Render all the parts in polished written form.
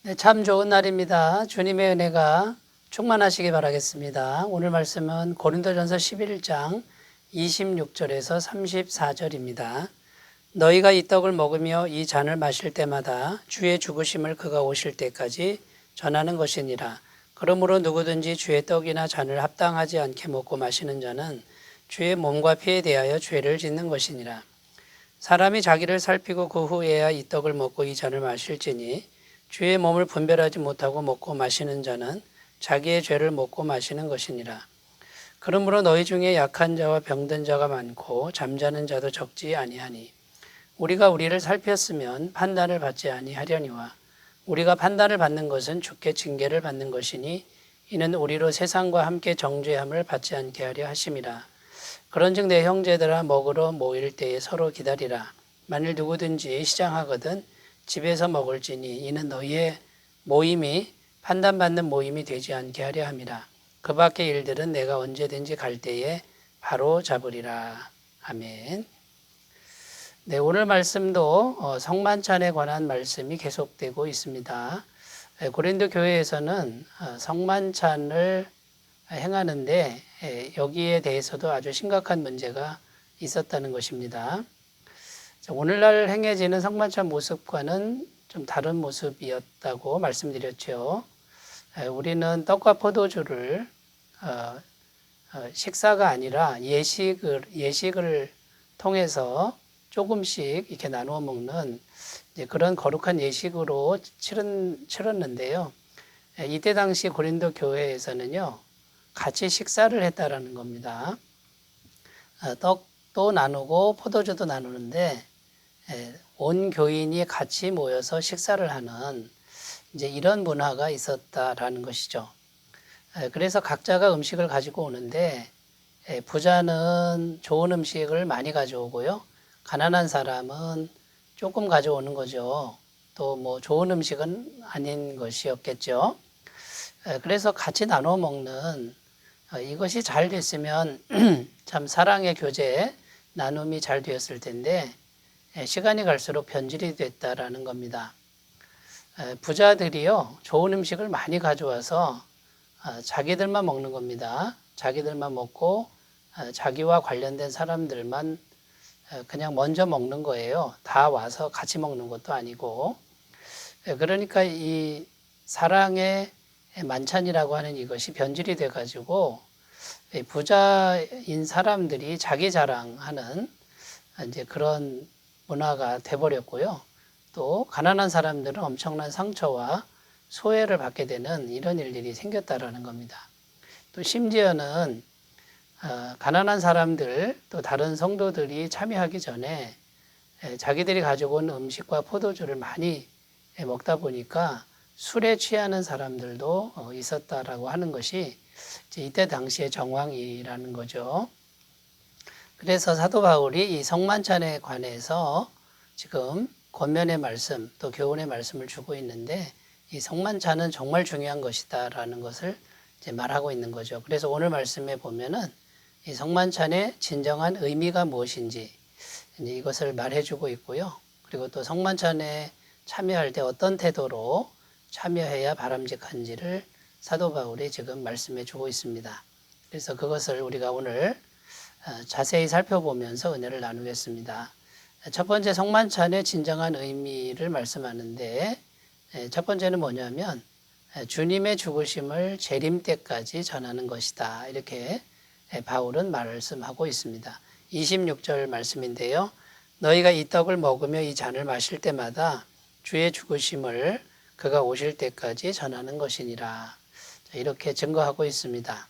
네, 참 좋은 날입니다. 주님의 은혜가 충만하시기 바라겠습니다. 오늘 말씀은 고린도전서 11장 26절에서 34절입니다. 너희가 이 떡을 먹으며 이 잔을 마실 때마다 주의 죽으심을 그가 오실 때까지 전하는 것이니라. 그러므로 누구든지 주의 떡이나 잔을 합당하지 않게 먹고 마시는 자는 주의 몸과 피에 대하여 죄를 짓는 것이니라. 사람이 자기를 살피고 그 후에야 이 떡을 먹고 이 잔을 마실지니 주의 몸을 분별하지 못하고 먹고 마시는 자는 자기의 죄를 먹고 마시는 것이니라. 그러므로 너희 중에 약한 자와 병든 자가 많고 잠자는 자도 적지 아니하니 우리가 우리를 살폈으면 판단을 받지 아니하려니와 우리가 판단을 받는 것은 주께 징계를 받는 것이니 이는 우리로 세상과 함께 정죄함을 받지 않게 하려 하심이라. 그런즉 내 형제들아 먹으러 모일 때에 서로 기다리라. 만일 누구든지 시장하거든 집에서 먹을지니 이는 너희의 모임이 판단받는 모임이 되지 않게 하려 함이라. 그 밖의 일들은 내가 언제든지 갈 때에 바로 잡으리라. 아멘. 네, 오늘 말씀도 성만찬에 관한 말씀이 계속되고 있습니다. 고린도 교회에서는 성만찬을 행하는데 여기에 대해서도 아주 심각한 문제가 있었다는 것입니다. 오늘날 행해지는 성만찬 모습과는 좀 다른 모습이었다고 말씀드렸죠. 우리는 떡과 포도주를 식사가 아니라 예식을 통해서 조금씩 이렇게 나누어 먹는 그런 거룩한 예식으로 치렀는데요. 이때 당시 고린도 교회에서는요, 같이 식사를 했다라는 겁니다. 떡도 나누고 포도주도 나누는데 온 교인이 같이 모여서 식사를 하는 이제 이런 문화가 있었다라는 것이죠. 그래서 각자가 음식을 가지고 오는데 부자는 좋은 음식을 많이 가져오고요. 가난한 사람은 조금 가져오는 거죠. 또 뭐 좋은 음식은 아닌 것이었겠죠. 그래서 같이 나눠 먹는 이것이 잘 됐으면 참 사랑의 교제, 나눔이 잘 되었을 텐데 시간이 갈수록 변질이 됐다라는 겁니다. 부자들이요, 좋은 음식을 많이 가져와서 자기들만 먹는 겁니다. 자기들만 먹고 자기와 관련된 사람들만 그냥 먼저 먹는 거예요. 다 와서 같이 먹는 것도 아니고. 그러니까 이 사랑의 만찬이라고 하는 이것이 변질이 돼가지고 부자인 사람들이 자기 자랑하는 이제 그런 문화가 돼버렸고요. 또 가난한 사람들은 엄청난 상처와 소외를 받게 되는 이런 일들이 생겼다라는 겁니다. 또 심지어는 가난한 사람들 또 다른 성도들이 참여하기 전에 자기들이 가지고 온 음식과 포도주를 많이 먹다 보니까 술에 취하는 사람들도 있었다라고 하는 것이 이때 당시의 정황이라는 거죠. 그래서 사도 바울이 이 성만찬에 관해서 지금 권면의 말씀 또 교훈의 말씀을 주고 있는데 이 성만찬은 정말 중요한 것이다라는 것을 이제 말하고 있는 거죠. 그래서 오늘 말씀에 보면은 이 성만찬의 진정한 의미가 무엇인지 이제 이것을 말해주고 있고요. 그리고 또 성만찬에 참여할 때 어떤 태도로 참여해야 바람직한지를 사도 바울이 지금 말씀해 주고 있습니다. 그래서 그것을 우리가 오늘 자세히 살펴보면서 은혜를 나누겠습니다. 첫 번째 성만찬의 진정한 의미를 말씀하는데 첫 번째는 뭐냐면 주님의 죽으심을 재림 때까지 전하는 것이다. 이렇게 바울은 말씀하고 있습니다. 26절 말씀인데요. 너희가 이 떡을 먹으며 이 잔을 마실 때마다 주의 죽으심을 그가 오실 때까지 전하는 것이니라. 이렇게 증거하고 있습니다.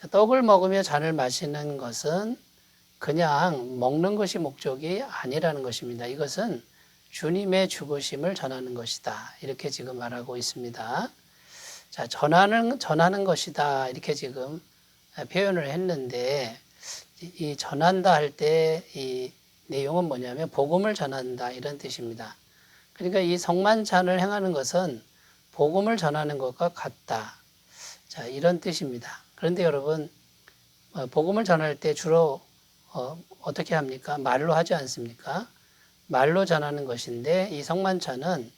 떡을 먹으며 잔을 마시는 것은 그냥 먹는 것이 목적이 아니라는 것입니다. 이것은 주님의 죽으심을 전하는 것이다. 이렇게 지금 말하고 있습니다. 자, 전하는 것이다. 이렇게 지금 표현을 했는데, 이 전한다 할 때 이 내용은 뭐냐면 복음을 전한다. 이런 뜻입니다. 그러니까 이 성만찬을 행하는 것은 복음을 전하는 것과 같다. 자, 이런 뜻입니다. 그런데 여러분, 복음을 전할 때 주로 어떻게 합니까? 말로 하지 않습니까? 말로 전하는 것인데 이 성만찬은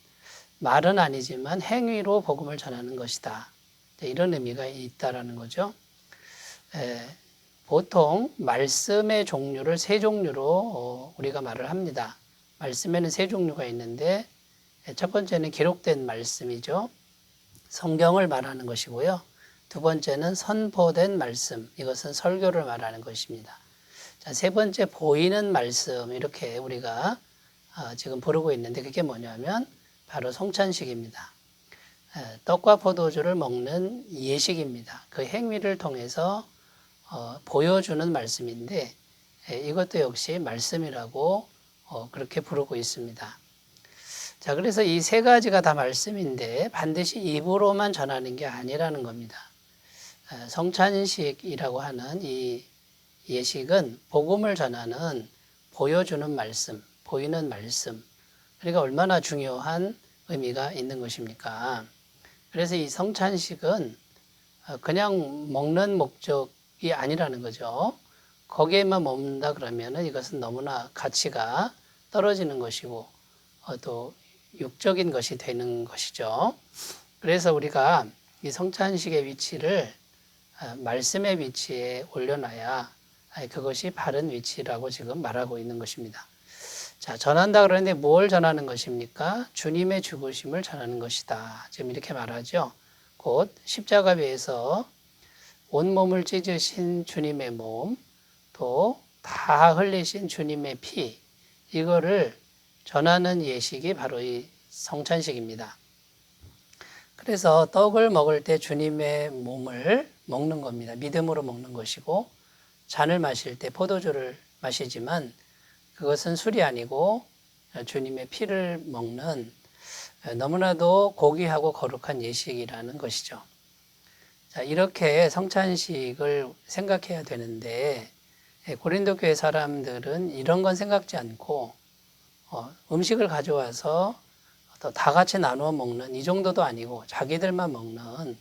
말은 아니지만 행위로 복음을 전하는 것이다. 이런 의미가 있다라는 거죠. 보통 말씀의 종류를 세 종류로 우리가 말을 합니다. 말씀에는 세 종류가 있는데 첫 번째는 기록된 말씀이죠. 성경을 말하는 것이고요. 두 번째는 선포된 말씀, 이것은 설교를 말하는 것입니다. 자, 세 번째 보이는 말씀, 이렇게 우리가 지금 부르고 있는데 그게 뭐냐면 바로 성찬식입니다. 떡과 포도주를 먹는 예식입니다. 그 행위를 통해서 보여주는 말씀인데 이것도 역시 말씀이라고 그렇게 부르고 있습니다. 자, 그래서 이 세 가지가 다 말씀인데 반드시 입으로만 전하는 게 아니라는 겁니다. 성찬식이라고 하는 이 예식은 복음을 전하는 보여주는 말씀, 보이는 말씀. 그러니까 얼마나 중요한 의미가 있는 것입니까? 그래서 이 성찬식은 그냥 먹는 목적이 아니라는 거죠. 거기에만 머문다 그러면 이것은 너무나 가치가 떨어지는 것이고 또 육적인 것이 되는 것이죠. 그래서 우리가 이 성찬식의 위치를 말씀의 위치에 올려놔야 그것이 바른 위치라고 지금 말하고 있는 것입니다. 자, 전한다 그러는데 뭘 전하는 것입니까? 주님의 죽으심을 전하는 것이다. 지금 이렇게 말하죠. 곧 십자가에서 온몸을 찢으신 주님의 몸, 또 다 흘리신 주님의 피, 이거를 전하는 예식이 바로 이 성찬식입니다. 그래서 떡을 먹을 때 주님의 몸을 먹는 겁니다. 믿음으로 먹는 것이고, 잔을 마실 때 포도주를 마시지만 그것은 술이 아니고 주님의 피를 먹는 너무나도 고귀하고 거룩한 예식이라는 것이죠. 자, 이렇게 성찬식을 생각해야 되는데 고린도 교회 사람들은 이런 건 생각지 않고 음식을 가져와서 또 다 같이 나누어 먹는 이 정도도 아니고 자기들만 먹는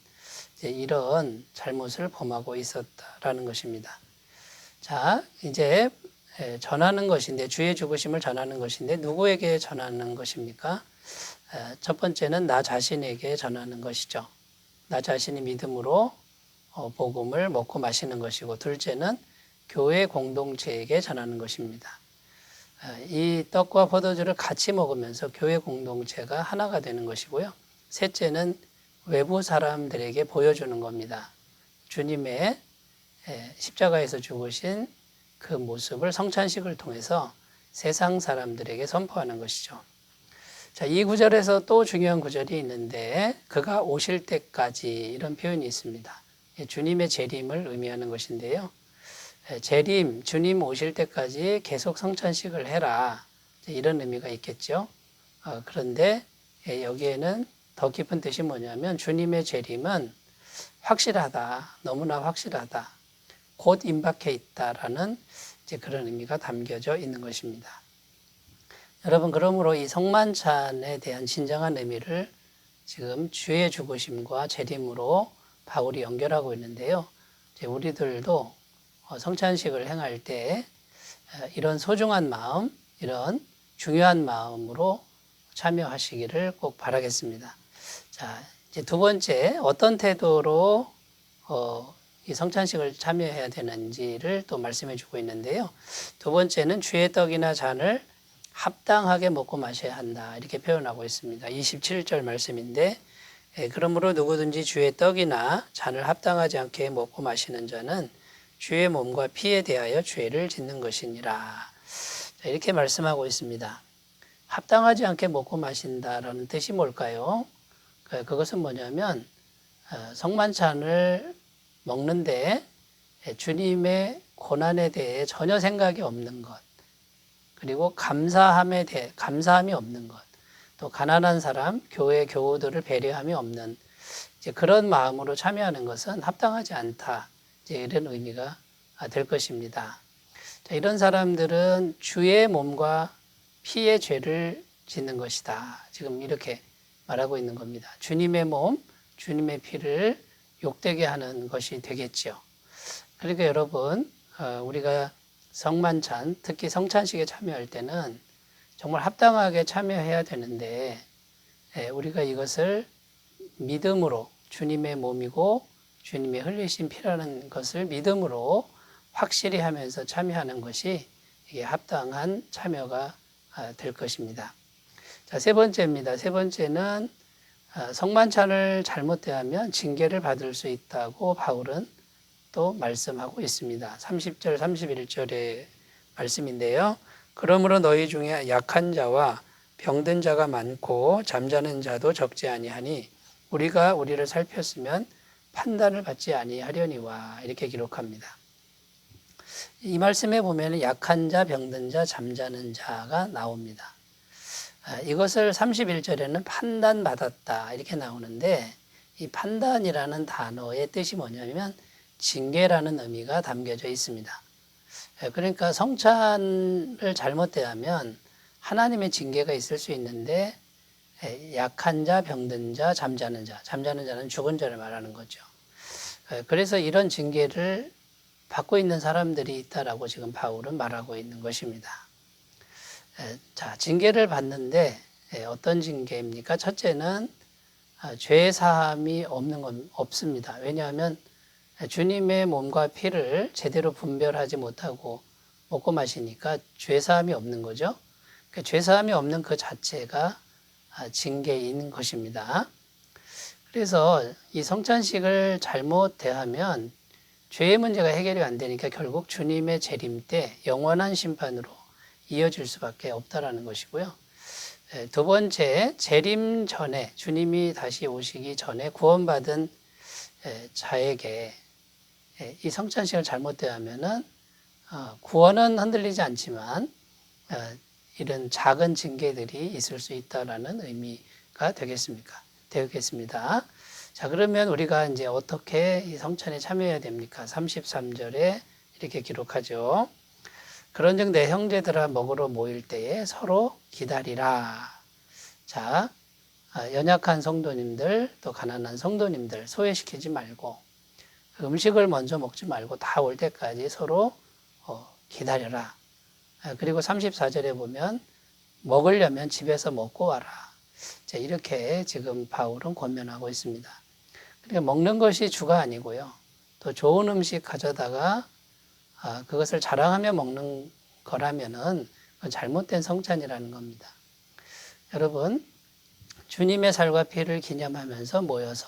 이런 잘못을 범하고 있었다라는 것입니다. 자, 이제 전하는 것인데 주의 죽으심을 전하는 것인데 누구에게 전하는 것입니까? 첫 번째는 나 자신에게 전하는 것이죠. 나 자신이 믿음으로 복음을 먹고 마시는 것이고, 둘째는 교회 공동체에게 전하는 것입니다. 이 떡과 포도주를 같이 먹으면서 교회 공동체가 하나가 되는 것이고요. 셋째는 외부 사람들에게 보여주는 겁니다. 주님의 십자가에서 죽으신 그 모습을 성찬식을 통해서 세상 사람들에게 선포하는 것이죠. 자, 이 구절에서 또 중요한 구절이 있는데 그가 오실 때까지 이런 표현이 있습니다. 주님의 재림을 의미하는 것인데요. 재림, 주님 오실 때까지 계속 성찬식을 해라. 이런 의미가 있겠죠. 그런데 여기에는 더 깊은 뜻이 뭐냐면 주님의 재림은 확실하다. 너무나 확실하다. 곧 임박해 있다라는 그런 의미가 담겨져 있는 것입니다. 여러분, 그러므로 이 성만찬에 대한 진정한 의미를 지금 주의 죽으심과 재림으로 바울이 연결하고 있는데요. 우리들도 성찬식을 행할 때 이런 소중한 마음, 이런 중요한 마음으로 참여하시기를 꼭 바라겠습니다. 자, 이제 두 번째, 어떤 태도로 이 성찬식을 참여해야 되는지를 또 말씀해 주고 있는데요. 두 번째는 주의 떡이나 잔을 합당하게 먹고 마셔야 한다. 이렇게 표현하고 있습니다. 27절 말씀인데, 그러므로 누구든지 주의 떡이나 잔을 합당하지 않게 먹고 마시는 자는 주의 몸과 피에 대하여 죄를 짓는 것이니라. 이렇게 말씀하고 있습니다. 합당하지 않게 먹고 마신다라는 뜻이 뭘까요? 그것은 뭐냐면 성만찬을 먹는데 주님의 고난에 대해 전혀 생각이 없는 것, 그리고 감사함이 없는 것, 또 가난한 사람, 교회 교우들을 배려함이 없는 그런 마음으로 참여하는 것은 합당하지 않다. 이런 의미가 될 것입니다. 자, 이런 사람들은 주의 몸과 피의 죄를 짓는 것이다. 지금 이렇게 말하고 있는 겁니다. 주님의 몸, 주님의 피를 욕되게 하는 것이 되겠죠. 그러니까 여러분, 우리가 성만찬, 특히 성찬식에 참여할 때는 정말 합당하게 참여해야 되는데 우리가 이것을 믿음으로 주님의 몸이고 주님의 흘리신 피라는 것을 믿음으로 확실히 하면서 참여하는 것이 이게 합당한 참여가 될 것입니다. 자, 세 번째입니다. 세 번째는 성만찬을 잘못 대하면 징계를 받을 수 있다고 바울은 또 말씀하고 있습니다. 30절, 31절의 말씀인데요. 그러므로 너희 중에 약한 자와 병든 자가 많고 잠자는 자도 적지 아니하니 우리가 우리를 살폈으면 판단을 받지 아니하려니와 이렇게 기록합니다. 이 말씀에 보면 약한 자, 병든 자, 잠자는 자가 나옵니다. 이것을 31절에는 판단받았다 이렇게 나오는데 이 판단이라는 단어의 뜻이 뭐냐면 징계라는 의미가 담겨져 있습니다. 그러니까 성찬을 잘못 대하면 하나님의 징계가 있을 수 있는데 약한 자, 병든 자, 잠자는 자는 죽은 자를 말하는 거죠. 그래서 이런 징계를 받고 있는 사람들이 있다라고 지금 바울은 말하고 있는 것입니다. 자, 징계를 받는데 어떤 징계입니까? 첫째는 죄 사함이 없습니다. 왜냐하면 주님의 몸과 피를 제대로 분별하지 못하고 먹고 마시니까 죄 사함이 없는 거죠. 죄 사함이 없는 그 자체가 징계인 것입니다. 그래서 이 성찬식을 잘못 대하면 죄의 문제가 해결이 안 되니까 결국 주님의 재림 때 영원한 심판으로 이어질 수밖에 없다라는 것이고요. 두 번째, 재림 전에 주님이 다시 오시기 전에 구원받은 자에게 이 성찬식을 잘못 대하면은 구원은 흔들리지 않지만 이런 작은 징계들이 있을 수 있다라는 의미가 되겠습니다. 자, 그러면 우리가 이제 어떻게 이 성찬에 참여해야 됩니까? 33절에 이렇게 기록하죠. 그런즉 내 형제들아 먹으러 모일 때에 서로 기다리라. 자, 연약한 성도님들 또 가난한 성도님들 소외시키지 말고 음식을 먼저 먹지 말고 다 올 때까지 서로 기다려라. 그리고 34절에 보면 먹으려면 집에서 먹고 와라. 자, 이렇게 지금 바울은 권면하고 있습니다. 그러니까 먹는 것이 주가 아니고요. 또 좋은 음식 가져다가 그것을 자랑하며 먹는 거라면은 그건 잘못된 성찬이라는 겁니다. 여러분, 주님의 살과 피를 기념하면서 모여서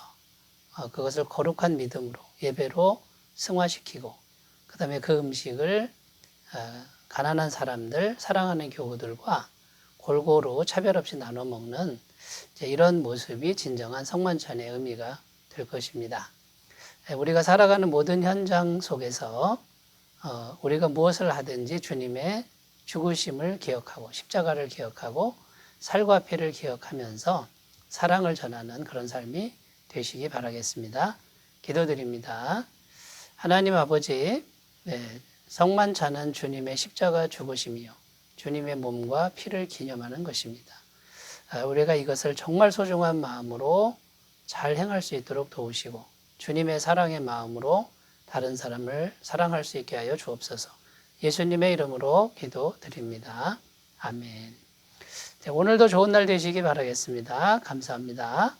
그것을 거룩한 믿음으로 예배로 승화시키고 그 다음에 그 음식을 가난한 사람들, 사랑하는 교우들과 골고루 차별 없이 나눠 먹는 이런 모습이 진정한 성만찬의 의미가 될 것입니다. 우리가 살아가는 모든 현장 속에서 우리가 무엇을 하든지 주님의 죽으심을 기억하고 십자가를 기억하고 살과 피를 기억하면서 사랑을 전하는 그런 삶이 되시기 바라겠습니다. 기도드립니다. 하나님 아버지, 성만찬은 주님의 십자가 죽으심이요 주님의 몸과 피를 기념하는 것입니다. 우리가 이것을 정말 소중한 마음으로 잘 행할 수 있도록 도우시고 주님의 사랑의 마음으로 다른 사람을 사랑할 수 있게 하여 주옵소서. 예수님의 이름으로 기도드립니다. 아멘. 오늘도 좋은 날 되시기 바라겠습니다. 감사합니다.